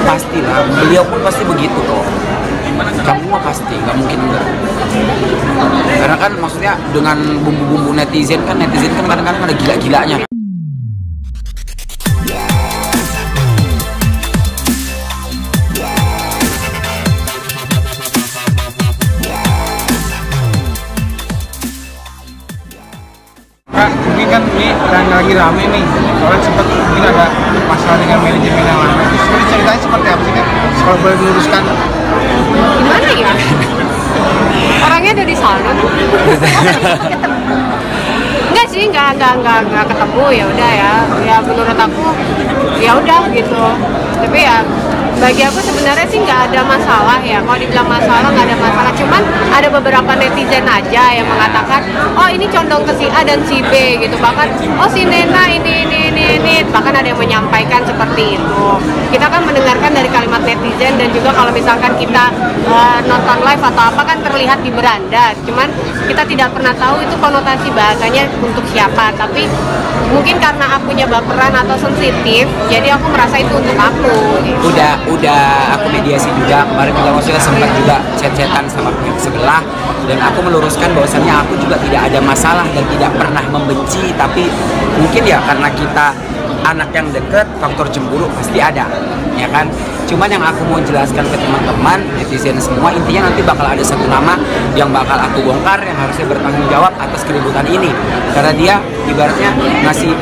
Pastilah, beliau pun pasti begitu kok. Kamu mah pasti, nggak mungkin enggak. Karena kan maksudnya dengan bumbu-bumbu netizen kan kadang-kadang ada gila-gilanya. Kak, mungkin kan ini lagi rame nih, soalnya sempat mungkin ada masalah dengan manajemen yang lama. Sebenarnya ceritanya seperti apa sih Kak? Kalau boleh diluruskan. Gimana ya? Orangnya ada di sana tuh. Enggak sih, enggak ketemu, ya udah ya. Ya menurut aku ya udah gitu. Tapi ya bagi aku sebenarnya sih nggak ada masalah ya. Kalau dibilang masalah nggak ada masalah, cuman ada beberapa netizen aja yang mengatakan oh ini condong ke si A dan si B gitu, bahkan oh si Nena ini bahkan ada yang menyampaikan seperti itu. Kita kan mendengarkan dari kalimat netizen, dan juga kalau misalkan kita nonton live atau apa kan terlihat di beranda, cuman kita tidak pernah tahu itu konotasi bahasanya untuk siapa. Tapi mungkin karena akunya baperan atau sensitif, jadi aku merasa itu untuk aku gitu. Udah aku mediasi juga kemarin juga, maksudnya sempat juga chat-chatan sama pihak sebelah, dan aku meluruskan bahwasannya aku juga tidak ada masalah dan tidak pernah membenci, tapi mungkin ya karena kita anak yang deket, faktor cemburu pasti ada, ya kan. Cuman yang aku mau jelaskan ke teman-teman netizen semua, intinya nanti bakal ada satu nama yang bakal aku bongkar yang harusnya bertanggung jawab atas keributan ini, karena dia ibaratnya ngasih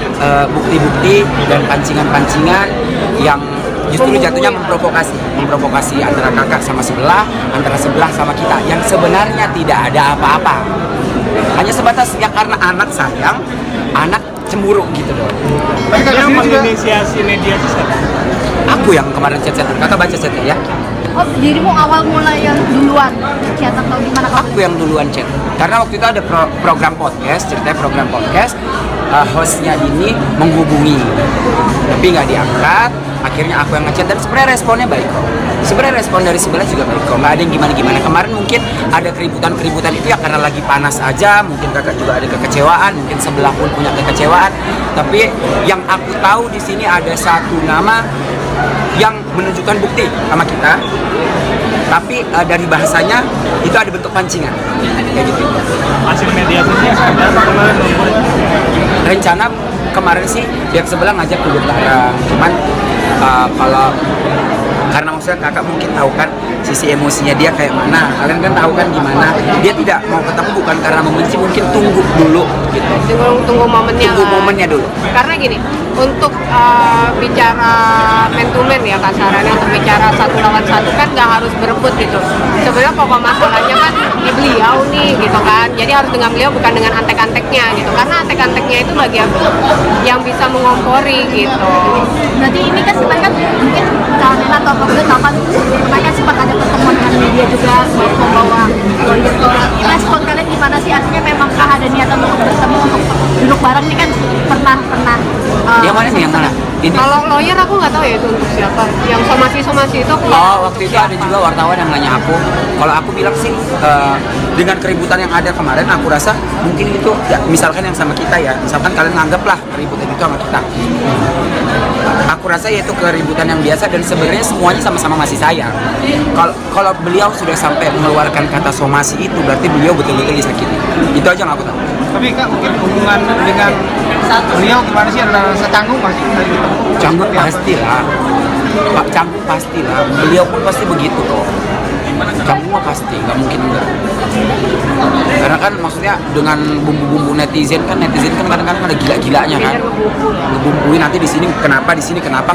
bukti-bukti dan pancingan-pancingan yang justru jatuhnya memprovokasi antara kakak sama sebelah, antara sebelah sama kita, yang sebenarnya tidak ada apa-apa, hanya sebatas ya karena anak sayang, anak cemburu gitu doang. Tapi yang menginisiasi mediasi siapa? Aku yang kemarin chat, kakak baca chatnya ya. Oh, dirimu awal mulai yang duluan chat atau gimana? Aku yang duluan chat, karena waktu itu ada program podcast, ceritanya program podcast, hostnya ini menghubungi tapi nggak diangkat. Akhirnya aku yang ngechat, dan sebenarnya responnya baik kok. Sebenarnya respon dari sebelah juga baik kok, nggak ada yang gimana-gimana. Kemarin mungkin ada keributan itu ya karena lagi panas aja, mungkin kakak juga ada kekecewaan, mungkin sebelah pun punya kekecewaan. Tapi yang aku tahu di sini ada satu nama yang menunjukkan bukti sama kita, tapi dari bahasanya itu ada bentuk pancingan kayak gitu. Hasil mediasinya seperti apa kemarin? Rencana kemarin sih pihak sebelah ngajak duduk bareng, cuman kalau karena maksudnya kakak mungkin tahu kan sisi emosinya dia kayak mana, kalian kan tahu kan gimana, dia tidak mau ketemu bukan karena membenci, mungkin tunggu dulu gitu. Tunggu momennya dulu. Karena gini, untuk bicara man to man ya kasarannya, untuk bicara 1 lawan 1 kan nggak harus berebut gitu. Sebenarnya pokok masalahnya kan di beliau nih gitu kan. Jadi harus dengan beliau, bukan dengan antek-anteknya gitu. Karena antek-anteknya itu bagi aku yang bisa mengompori gitu. Berarti ini kan sebenarnya kan mungkin kalian atau kamu tahu kan mereka sempat ada pertemuan dengan media juga membawa lawyer. Respon kalian gimana sih? Artinya memangkah ada niatan untuk bertemu, untuk duduk bareng? Ini kan pernah Yang mana sih, yang mana? Ini. Kalau lawyer aku nggak tahu ya itu untuk siapa. Yang somasi itu aku Waktu itu ada juga wartawan yang nanya aku. Kalau aku bilang sih dengan keributan yang ada kemarin, aku rasa mungkin itu ya, misalkan yang sama kita ya, misalkan kalian nganggaplah keributan itu sama kita. Aku rasa ya itu keributan yang biasa, dan sebenarnya semuanya sama-sama masih sayang. Kalau beliau sudah sampai mengeluarkan kata somasi itu, berarti beliau betul-betul disakiti. Itu aja yang aku tahu. Tapi Kak, mungkin hubungan dengan beliau gimana sih? Ada rasa canggung masih dari ketemu? Canggung pastilah, Pak, canggung pastilah. Beliau pun pasti begitu kok. Canggung mah pasti, nggak mungkin enggak. Karena kan maksudnya dengan bumbu-bumbu netizen kan kadang-kadang ada gila-gilanya kan. Ngebumbuin nanti di sini kenapa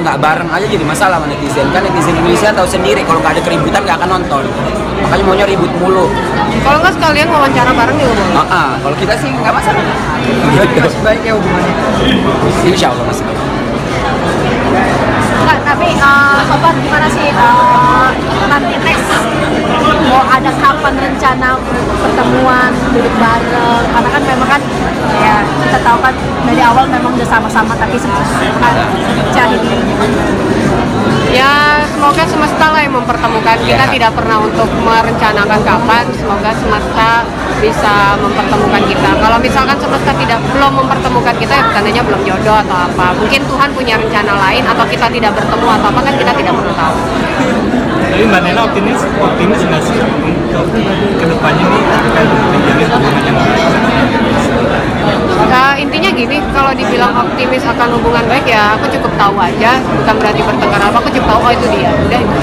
nggak bareng aja, jadi masalah sama netizen. Kan netizen Indonesia tahu sendiri kalau nggak ada keributan nggak akan nonton. Makanya maunya ribut mulu. kalau nggak sekalian wawancara bareng juga boleh. Kalau kita sih nggak masalah. Masih baik ya hubungannya? Insya Allah masih baik. Enggak, tapi sobat gimana sih nanti next mau ada kapan rencana pertemuan duduk bareng? Karena kan memang kan ya kita tahu kan dari awal memang udah sama-sama, tapi sempat pecah ini. Ya semoga semesta lah yang mempertemukan kita. Tidak pernah untuk merencanakan kapan. Semoga semesta bisa mempertemukan kita. Kalau misalkan semesta belum mempertemukan kita, ya tandanya belum jodoh atau apa. Mungkin Tuhan punya rencana lain, atau kita tidak bertemu atau apa, kan kita tidak pernah tahu. Tapi Mbak Nena optimis nggak sih untuk kedepannya nih akan menjadi hubungan yang baik? Intinya gini, kalau dibilang optimis akan hubungan baik ya aku cukup tahu aja, bukan berarti bertengkar apa, aku cukup tahu oh itu dia, udah itu.